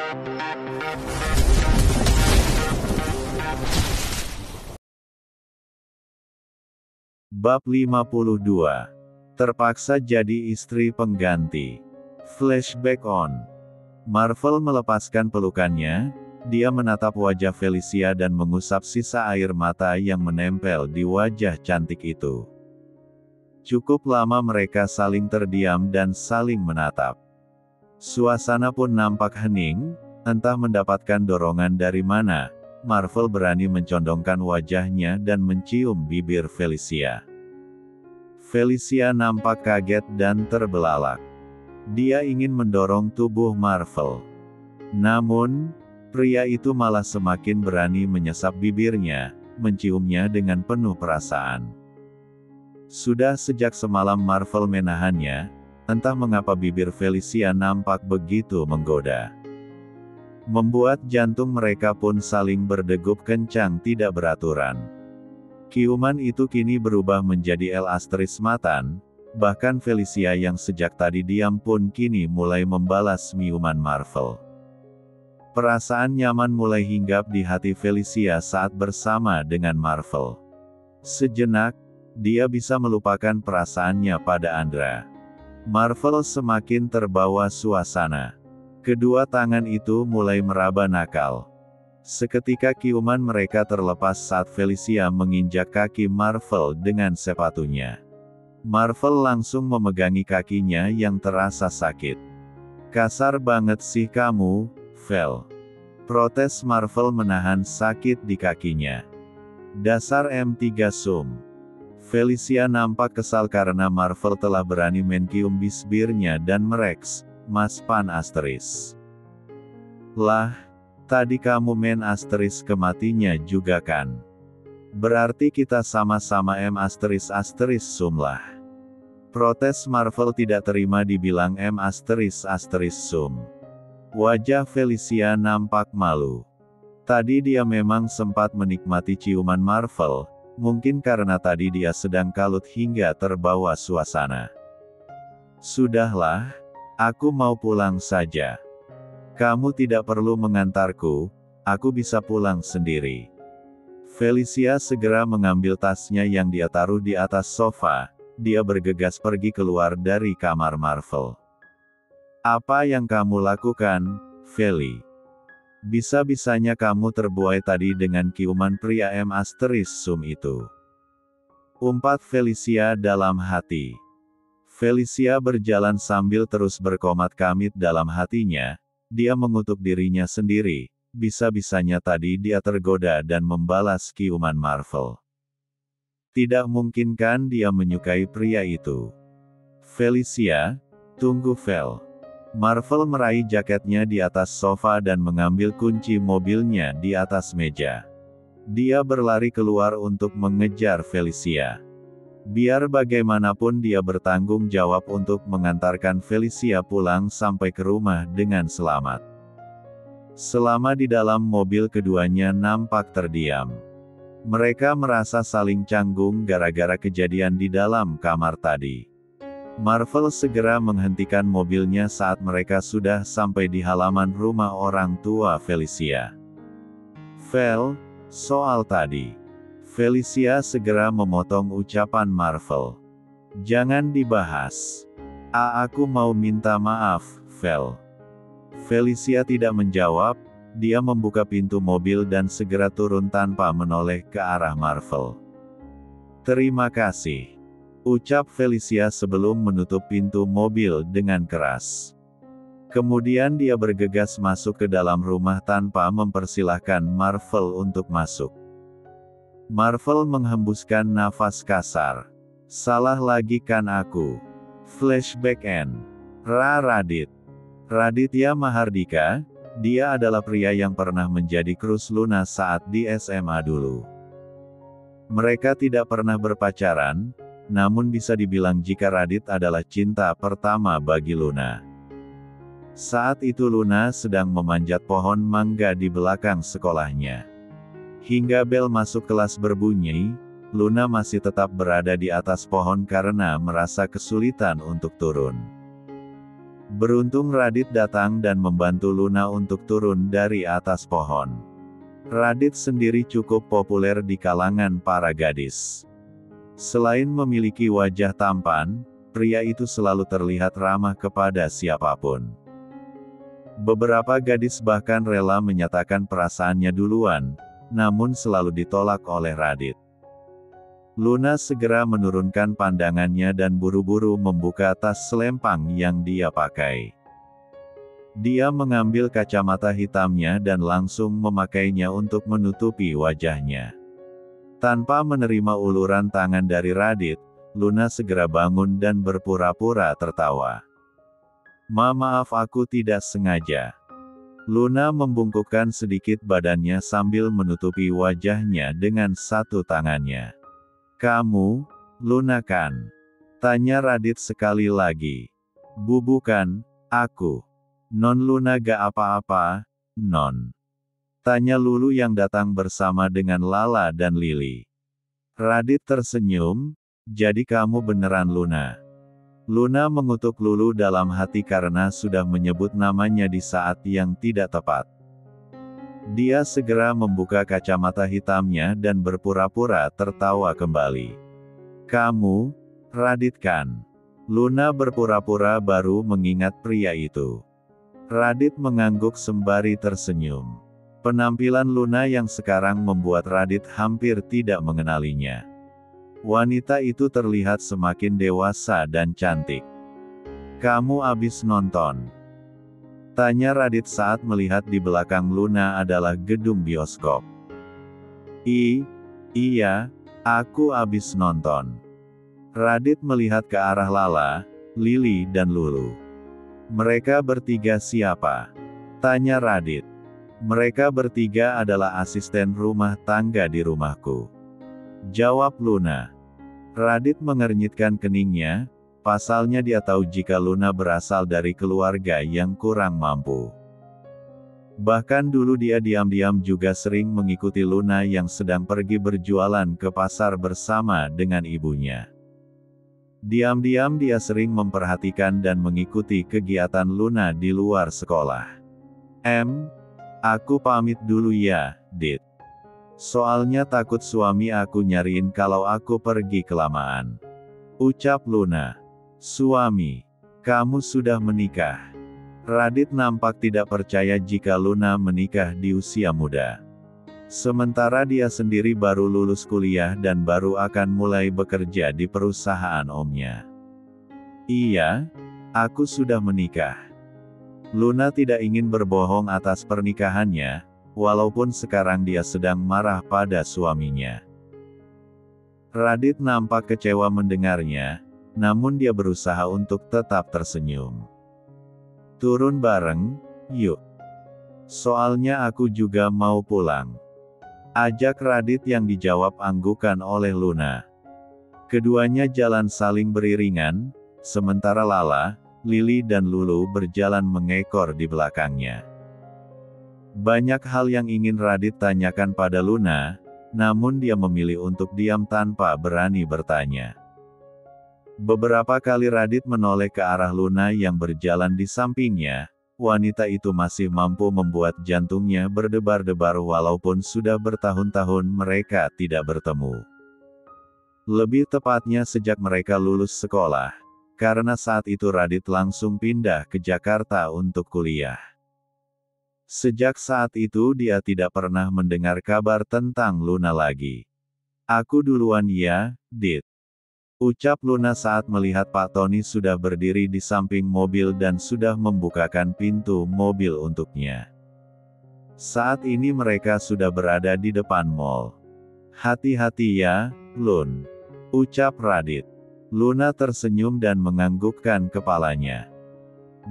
Bab 52. Terpaksa jadi istri pengganti. Flashback on. Marvel melepaskan pelukannya, dia menatap wajah Felicia dan mengusap sisa air mata yang menempel di wajah cantik itu. Cukup lama mereka saling terdiam dan saling menatap. Suasana pun nampak hening, entah mendapatkan dorongan dari mana. Marvel berani mencondongkan wajahnya dan mencium bibir Felicia. Felicia nampak kaget dan terbelalak. Dia ingin mendorong tubuh Marvel. Namun, pria itu malah semakin berani menyesap bibirnya, menciumnya dengan penuh perasaan. Sudah sejak semalam Marvel menahannya, entah mengapa bibir Felicia nampak begitu menggoda. Membuat jantung mereka pun saling berdegup kencang tidak beraturan. Ciuman itu kini berubah menjadi matan, bahkan Felicia yang sejak tadi diam pun kini mulai membalas ciuman Marvel. Perasaan nyaman mulai hinggap di hati Felicia saat bersama dengan Marvel. Sejenak, dia bisa melupakan perasaannya pada Andra. Marvel semakin terbawa suasana. Kedua tangan itu mulai meraba nakal. Seketika ciuman mereka terlepas saat Felicia menginjak kaki Marvel dengan sepatunya. Marvel langsung memegangi kakinya yang terasa sakit. "Kasar banget sih kamu, Vel," protes Marvel menahan sakit di kakinya. "Dasar M3 Sum." Felicia nampak kesal karena Marvel telah berani mencium bibirnya dan mereks, "Mas Pan asterisk. Lah, tadi kamu men asterisk kematinya juga kan? Berarti kita sama-sama M asterisk sum lah." Protes Marvel tidak terima dibilang M asterisk sum. Wajah Felicia nampak malu. Tadi dia memang sempat menikmati ciuman Marvel, mungkin karena tadi dia sedang kalut hingga terbawa suasana. "Sudahlah, aku mau pulang saja. Kamu tidak perlu mengantarku, aku bisa pulang sendiri." Felicia segera mengambil tasnya yang dia taruh di atas sofa, dia bergegas pergi keluar dari kamar Marvel. "Apa yang kamu lakukan, Feli? Bisa-bisanya kamu terbuai tadi dengan ciuman pria M sum itu," umpat Felicia dalam hati. Felicia berjalan sambil terus berkomat-kamit dalam hatinya. Dia mengutuk dirinya sendiri, bisa-bisanya tadi dia tergoda dan membalas ciuman Marvel. Tidak mungkin kan dia menyukai pria itu. "Felicia, tunggu Vel." Marvel meraih jaketnya di atas sofa dan mengambil kunci mobilnya di atas meja. Dia berlari keluar untuk mengejar Felicia. Biar bagaimanapun dia bertanggung jawab untuk mengantarkan Felicia pulang sampai ke rumah dengan selamat. Selama di dalam mobil keduanya nampak terdiam. Mereka merasa saling canggung gara-gara kejadian di dalam kamar tadi. Marvel segera menghentikan mobilnya saat mereka sudah sampai di halaman rumah orang tua Felicia. "Vel, soal tadi." Felicia segera memotong ucapan Marvel. "Jangan dibahas. Aku mau minta maaf, Vel." Felicia tidak menjawab, dia membuka pintu mobil dan segera turun tanpa menoleh ke arah Marvel. "Terima kasih," ucap Felicia sebelum menutup pintu mobil dengan keras. Kemudian dia bergegas masuk ke dalam rumah tanpa mempersilahkan Marvel untuk masuk. Marvel menghembuskan nafas kasar. "Salah lagi kan aku." Flashback end. Radit. Raditya Mahardika, dia adalah pria yang pernah menjadi krus Luna saat di SMA dulu. Mereka tidak pernah berpacaran, namun bisa dibilang jika Radit adalah cinta pertama bagi Luna. Saat itu Luna sedang memanjat pohon mangga di belakang sekolahnya. Hingga bel masuk kelas berbunyi, Luna masih tetap berada di atas pohon karena merasa kesulitan untuk turun. Beruntung Radit datang dan membantu Luna untuk turun dari atas pohon. Radit sendiri cukup populer di kalangan para gadis. Selain memiliki wajah tampan, pria itu selalu terlihat ramah kepada siapapun. Beberapa gadis bahkan rela menyatakan perasaannya duluan, namun selalu ditolak oleh Radit. Luna segera menurunkan pandangannya dan buru-buru membuka tas selempang yang dia pakai. Dia mengambil kacamata hitamnya dan langsung memakainya untuk menutupi wajahnya. Tanpa menerima uluran tangan dari Radit, Luna segera bangun dan berpura-pura tertawa. Maaf, aku tidak sengaja. Luna membungkukkan sedikit badannya sambil menutupi wajahnya dengan satu tangannya. Kamu, Luna kan? Tanya Radit sekali lagi. Bukan, aku. Non Luna gak apa-apa, Non. Tanya Lulu yang datang bersama dengan Lala dan Lily. Radit tersenyum, jadi kamu beneran Luna. Luna mengutuk Lulu dalam hati karena sudah menyebut namanya di saat yang tidak tepat. Dia segera membuka kacamata hitamnya dan berpura-pura tertawa kembali. Kamu, Radit kan? Luna berpura-pura baru mengingat pria itu. Radit mengangguk sembari tersenyum. Penampilan Luna yang sekarang membuat Radit hampir tidak mengenalinya. Wanita itu terlihat semakin dewasa dan cantik. Kamu abis nonton? Tanya Radit saat melihat di belakang Luna adalah gedung bioskop. Iya, aku abis nonton. Radit melihat ke arah Lala, Lily dan Lulu. Mereka bertiga siapa? Tanya Radit. Mereka bertiga adalah asisten rumah tangga di rumahku. Jawab Luna. Radit mengernyitkan keningnya, pasalnya dia tahu jika Luna berasal dari keluarga yang kurang mampu. Bahkan dulu dia diam-diam juga sering mengikuti Luna yang sedang pergi berjualan ke pasar bersama dengan ibunya. Diam-diam dia sering memperhatikan dan mengikuti kegiatan Luna di luar sekolah. Aku pamit dulu ya, Dit. Soalnya takut suami aku nyariin kalau aku pergi kelamaan. Ucap Luna. Suami? Kamu sudah menikah? Radit nampak tidak percaya jika Luna menikah di usia muda. Sementara dia sendiri baru lulus kuliah dan baru akan mulai bekerja di perusahaan omnya. Iya, aku sudah menikah. Luna tidak ingin berbohong atas pernikahannya, walaupun sekarang dia sedang marah pada suaminya. Radit nampak kecewa mendengarnya, namun dia berusaha untuk tetap tersenyum. Turun bareng, yuk. Soalnya aku juga mau pulang. Ajak Radit yang dijawab anggukan oleh Luna. Keduanya jalan saling beriringan, sementara Lala, Lily dan Lulu berjalan mengekor di belakangnya. Banyak hal yang ingin Radit tanyakan pada Luna, namun dia memilih untuk diam tanpa berani bertanya. Beberapa kali Radit menoleh ke arah Luna yang berjalan di sampingnya. Wanita itu masih mampu membuat jantungnya berdebar-debar walaupun sudah bertahun-tahun mereka tidak bertemu. Lebih tepatnya sejak mereka lulus sekolah, karena saat itu Radit langsung pindah ke Jakarta untuk kuliah. Sejak saat itu dia tidak pernah mendengar kabar tentang Luna lagi. Aku duluan ya, Dit. Ucap Luna saat melihat Pak Tony sudah berdiri di samping mobil dan sudah membukakan pintu mobil untuknya. Saat ini mereka sudah berada di depan mall. Hati-hati ya, Lun. Ucap Radit. Luna tersenyum dan menganggukkan kepalanya.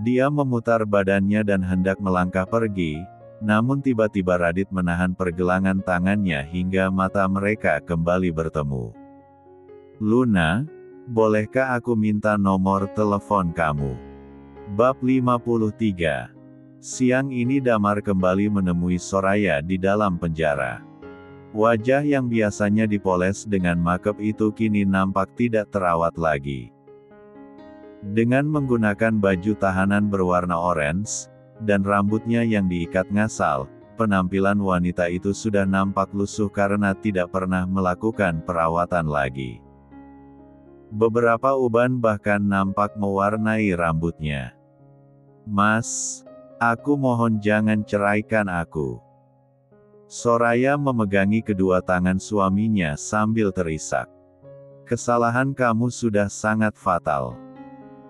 Dia memutar badannya dan hendak melangkah pergi, namun tiba-tiba Radit menahan pergelangan tangannya hingga mata mereka kembali bertemu. Luna, bolehkah aku minta nomor telepon kamu? Bab 53. Siang ini Damar kembali menemui Soraya di dalam penjara. Wajah yang biasanya dipoles dengan makeup itu kini nampak tidak terawat lagi. Dengan menggunakan baju tahanan berwarna orange, dan rambutnya yang diikat ngasal, penampilan wanita itu sudah nampak lusuh karena tidak pernah melakukan perawatan lagi. Beberapa uban bahkan nampak mewarnai rambutnya. "Mas, aku mohon jangan ceraikan aku." Soraya memegangi kedua tangan suaminya sambil terisak. "Kesalahan kamu sudah sangat fatal.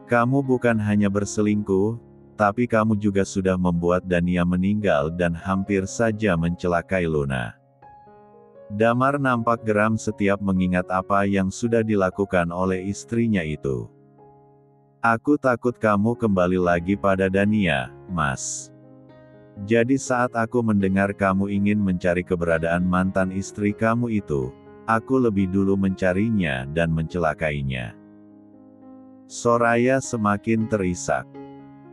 Kamu bukan hanya berselingkuh, tapi kamu juga sudah membuat Dania meninggal dan hampir saja mencelakai Luna." Damar nampak geram setiap mengingat apa yang sudah dilakukan oleh istrinya itu. "Aku takut kamu kembali lagi pada Dania, Mas. Jadi saat aku mendengar kamu ingin mencari keberadaan mantan istri kamu itu, aku lebih dulu mencarinya dan mencelakainya." Soraya semakin terisak.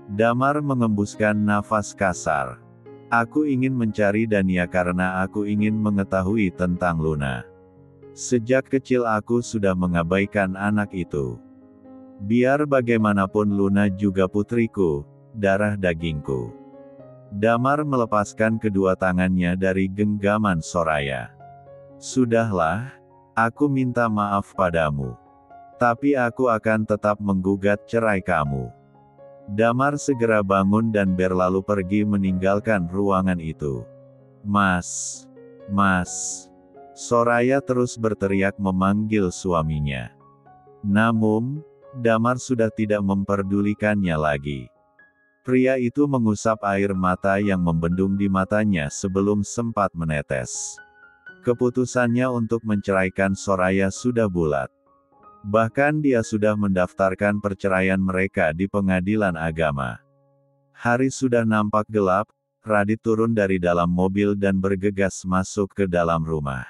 Damar mengembuskan nafas kasar. "Aku ingin mencari Dania karena aku ingin mengetahui tentang Luna. Sejak kecil aku sudah mengabaikan anak itu. Biar bagaimanapun Luna juga putriku, darah dagingku." Damar melepaskan kedua tangannya dari genggaman Soraya. "Sudahlah, aku minta maaf padamu. Tapi aku akan tetap menggugat cerai kamu." Damar segera bangun dan berlalu pergi meninggalkan ruangan itu. "Mas! Mas!" Soraya terus berteriak memanggil suaminya. Namun, Damar sudah tidak memperdulikannya lagi. Pria itu mengusap air mata yang membendung di matanya sebelum sempat menetes. Keputusannya untuk menceraikan Soraya sudah bulat. Bahkan dia sudah mendaftarkan perceraian mereka di pengadilan agama. Hari sudah nampak gelap, Radit turun dari dalam mobil dan bergegas masuk ke dalam rumah.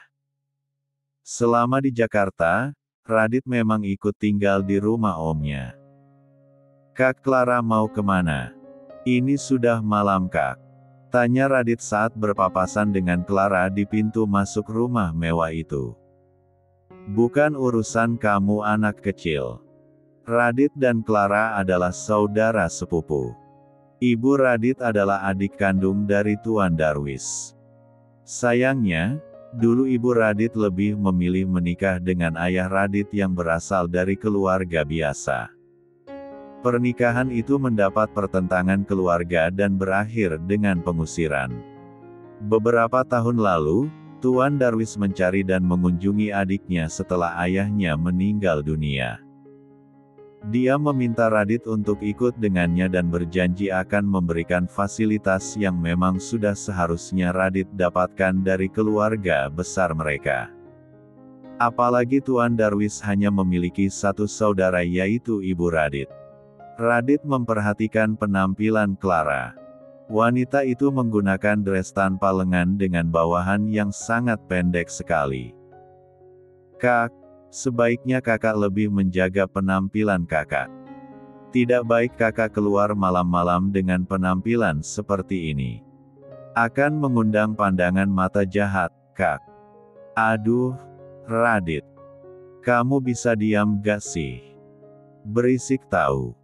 Selama di Jakarta, Radit memang ikut tinggal di rumah omnya. "Kak Clara mau kemana? Ini sudah malam Kak," tanya Radit saat berpapasan dengan Clara di pintu masuk rumah mewah itu. "Bukan urusan kamu anak kecil." Radit dan Clara adalah saudara sepupu. Ibu Radit adalah adik kandung dari Tuan Darwis. Sayangnya, dulu Ibu Radit lebih memilih menikah dengan ayah Radit yang berasal dari keluarga biasa. Pernikahan itu mendapat pertentangan keluarga dan berakhir dengan pengusiran. Beberapa tahun lalu, Tuan Darwis mencari dan mengunjungi adiknya setelah ayahnya meninggal dunia. Dia meminta Radit untuk ikut dengannya dan berjanji akan memberikan fasilitas yang memang sudah seharusnya Radit dapatkan dari keluarga besar mereka. Apalagi Tuan Darwis hanya memiliki satu saudara yaitu Ibu Radit. Radit memperhatikan penampilan Clara. Wanita itu menggunakan dress tanpa lengan dengan bawahan yang sangat pendek sekali. "Kak, sebaiknya kakak lebih menjaga penampilan kakak. Tidak baik kakak keluar malam-malam dengan penampilan seperti ini. Akan mengundang pandangan mata jahat, Kak." "Aduh, Radit. Kamu bisa diam gak sih? Berisik tahu.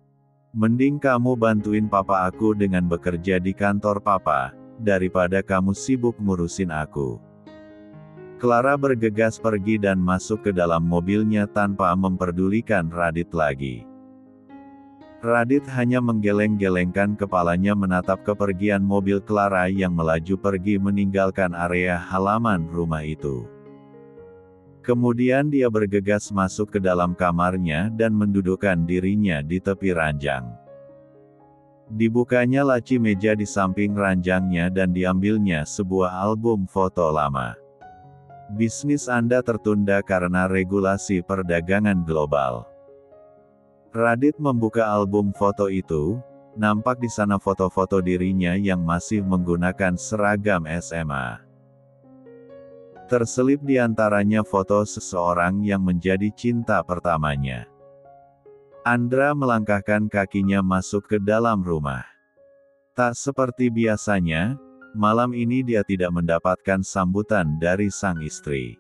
Mending kamu bantuin papa aku dengan bekerja di kantor papa, daripada kamu sibuk ngurusin aku." Clara bergegas pergi dan masuk ke dalam mobilnya tanpa memperdulikan Radit lagi. Radit hanya menggeleng-gelengkan kepalanya menatap kepergian mobil Clara yang melaju pergi meninggalkan area halaman rumah itu. Kemudian dia bergegas masuk ke dalam kamarnya dan mendudukkan dirinya di tepi ranjang. Dibukanya laci meja di samping ranjangnya dan diambilnya sebuah album foto lama. "Bisnis Anda tertunda karena regulasi perdagangan global." Radit membuka album foto itu, nampak di sana foto-foto dirinya yang masih menggunakan seragam SMA. Terselip di antaranya foto seseorang yang menjadi cinta pertamanya. Andra melangkahkan kakinya masuk ke dalam rumah. Tak seperti biasanya, malam ini dia tidak mendapatkan sambutan dari sang istri.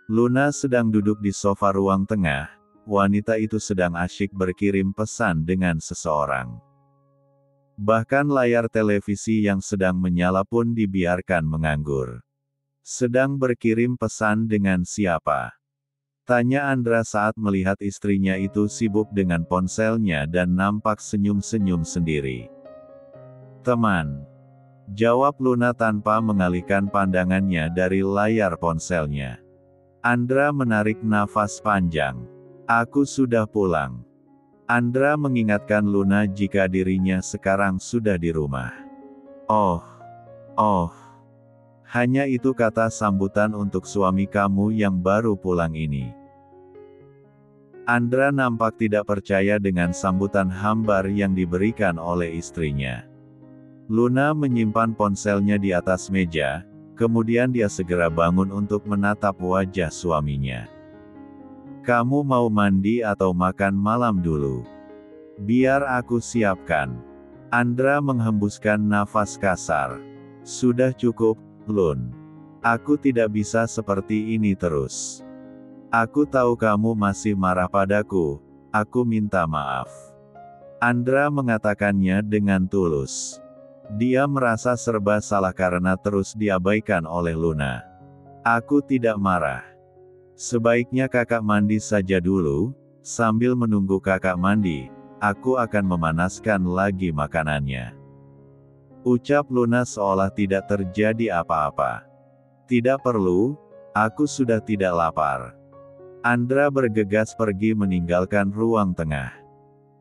Luna sedang duduk di sofa ruang tengah, wanita itu sedang asyik berkirim pesan dengan seseorang. Bahkan layar televisi yang sedang menyala pun dibiarkan menganggur. Sedang berkirim pesan dengan siapa? Tanya Andra saat melihat istrinya itu sibuk dengan ponselnya dan nampak senyum-senyum sendiri. Teman. Jawab Luna tanpa mengalihkan pandangannya dari layar ponselnya. Andra menarik nafas panjang. Aku sudah pulang. Andra mengingatkan Luna jika dirinya sekarang sudah di rumah. Oh. Hanya itu kata sambutan untuk suami kamu yang baru pulang ini. Andra nampak tidak percaya dengan sambutan hambar yang diberikan oleh istrinya. Luna menyimpan ponselnya di atas meja, kemudian dia segera bangun untuk menatap wajah suaminya. Kamu mau mandi atau makan malam dulu? Biar aku siapkan. Andra menghembuskan nafas kasar. Sudah cukup, Lun. Aku tidak bisa seperti ini terus. Aku tahu kamu masih marah padaku, aku minta maaf. Andra mengatakannya dengan tulus. Dia merasa serba salah karena terus diabaikan oleh Luna. Aku tidak marah. Sebaiknya kakak mandi saja dulu, sambil menunggu kakak mandi, aku akan memanaskan lagi makanannya. Ucap Luna seolah tidak terjadi apa-apa. Tidak perlu, aku sudah tidak lapar. Andra bergegas pergi meninggalkan ruang tengah.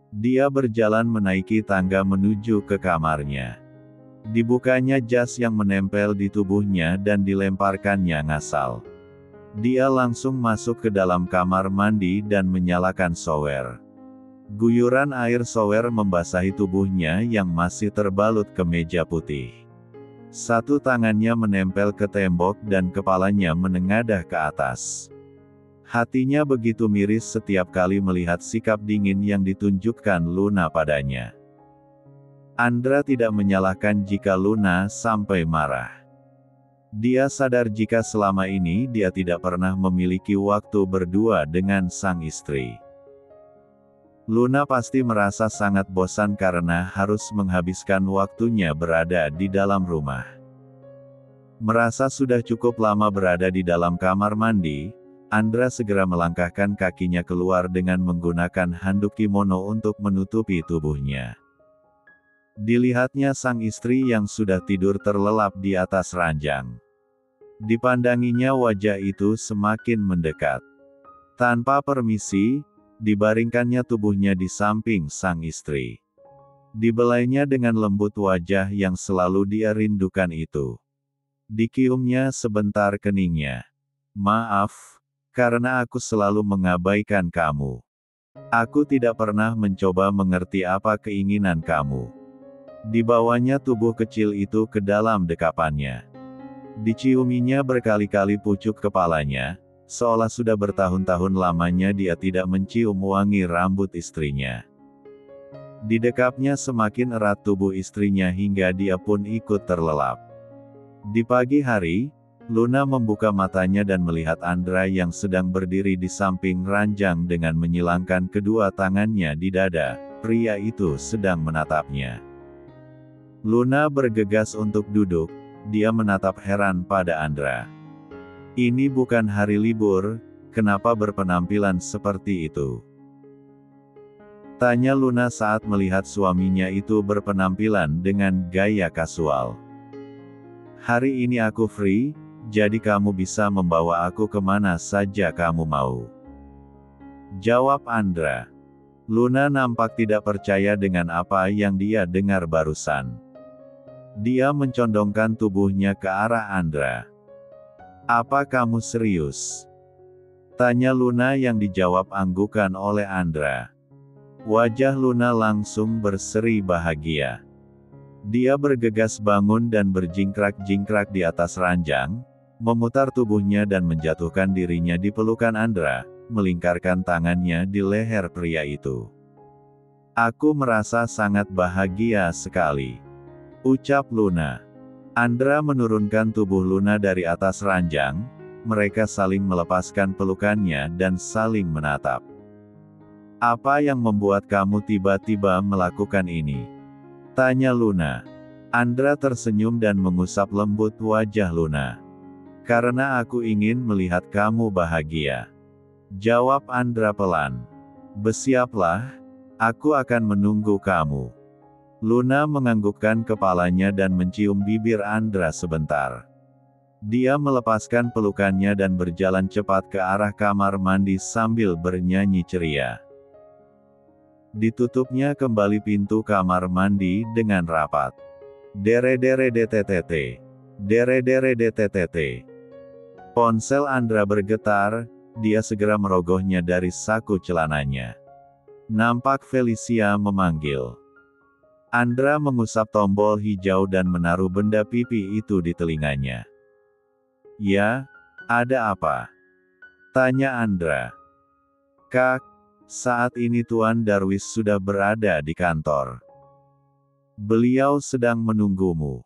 Dia berjalan menaiki tangga menuju ke kamarnya. Dibukanya jas yang menempel di tubuhnya dan dilemparkannya ngasal. Dia langsung masuk ke dalam kamar mandi dan menyalakan shower. Guyuran air shower membasahi tubuhnya yang masih terbalut kemeja putih. Satu tangannya menempel ke tembok dan kepalanya menengadah ke atas. Hatinya begitu miris setiap kali melihat sikap dingin yang ditunjukkan Luna padanya. Andra tidak menyalahkan jika Luna sampai marah. Dia sadar jika selama ini dia tidak pernah memiliki waktu berdua dengan sang istri. Luna pasti merasa sangat bosan karena harus menghabiskan waktunya berada di dalam rumah. Merasa sudah cukup lama berada di dalam kamar mandi, Andra segera melangkahkan kakinya keluar dengan menggunakan handuk kimono untuk menutupi tubuhnya. Dilihatnya sang istri yang sudah tidur terlelap di atas ranjang. Dipandanginya wajah itu semakin mendekat. Tanpa permisi, dibaringkannya tubuhnya di samping sang istri. Dibelainya dengan lembut wajah yang selalu dia rindukan itu. Dikiumnya sebentar keningnya. Maaf, karena aku selalu mengabaikan kamu. Aku tidak pernah mencoba mengerti apa keinginan kamu. Dibawanya tubuh kecil itu ke dalam dekapannya. Diciuminya berkali-kali pucuk kepalanya, seolah sudah bertahun-tahun lamanya dia tidak mencium wangi rambut istrinya. Didekapnya semakin erat tubuh istrinya hingga dia pun ikut terlelap. Di pagi hari, Luna membuka matanya dan melihat Andra yang sedang berdiri di samping ranjang dengan menyilangkan kedua tangannya di dada. Pria itu sedang menatapnya. Luna bergegas untuk duduk. Dia menatap heran pada Andra. Ini bukan hari libur, kenapa berpenampilan seperti itu? Tanya Luna saat melihat suaminya itu berpenampilan dengan gaya kasual. Hari ini aku free, jadi kamu bisa membawa aku kemana saja kamu mau. Jawab Andra. Luna nampak tidak percaya dengan apa yang dia dengar barusan. Dia mencondongkan tubuhnya ke arah Andra. Apa kamu serius? Tanya Luna yang dijawab anggukan oleh Andra. Wajah Luna langsung berseri bahagia. Dia bergegas bangun dan berjingkrak-jingkrak di atas ranjang, memutar tubuhnya dan menjatuhkan dirinya di pelukan Andra, melingkarkan tangannya di leher pria itu. Aku merasa sangat bahagia sekali. Ucap Luna. Andra menurunkan tubuh Luna dari atas ranjang, mereka saling melepaskan pelukannya dan saling menatap. Apa yang membuat kamu tiba-tiba melakukan ini? Tanya Luna. Andra tersenyum dan mengusap lembut wajah Luna. Karena aku ingin melihat kamu bahagia. Jawab Andra pelan. Bersiaplah, aku akan menunggu kamu. Luna menganggukkan kepalanya dan mencium bibir Andra sebentar. Dia melepaskan pelukannya dan berjalan cepat ke arah kamar mandi sambil bernyanyi ceria. Ditutupnya kembali pintu kamar mandi dengan rapat. Dere-dere-de-te-te-te. Dere-dere-de-te-te-te. Ponsel Andra bergetar, dia segera merogohnya dari saku celananya. Nampak Felicia memanggil. Andra mengusap tombol hijau dan menaruh benda pipi itu di telinganya. Ya, ada apa? Tanya Andra. Kak, saat ini Tuan Darwis sudah berada di kantor. Beliau sedang menunggumu.